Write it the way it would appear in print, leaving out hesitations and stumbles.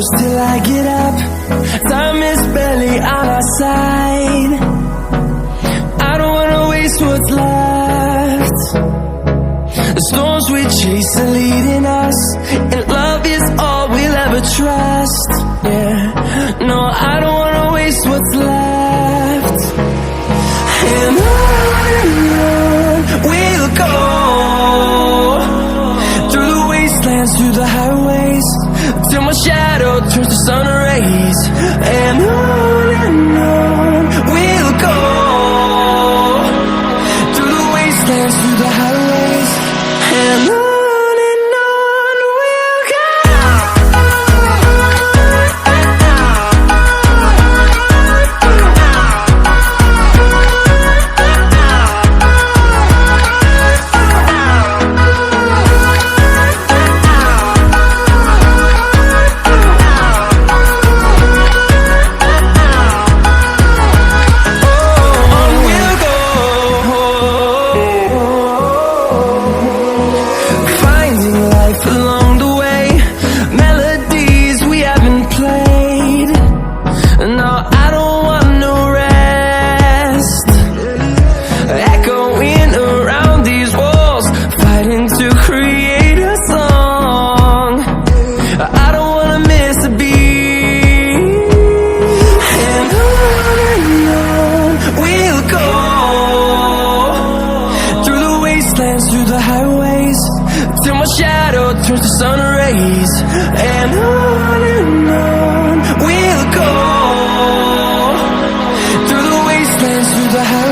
goes till I get up. Time is barely on our side. I don't wanna waste what's left. The storms we chase are leading us, and love is all we'll ever trust. Yeah, no, I don't wanna waste what's left. And on we'll go, through the wastelands, through the highways, till my shadow turns to sun rays. And on we'll go, through the wastelands, through the highways, and on we'll go. Through the highways, till my shadow turns to sun rays. And on we'll go, through the wastelands, through the highways.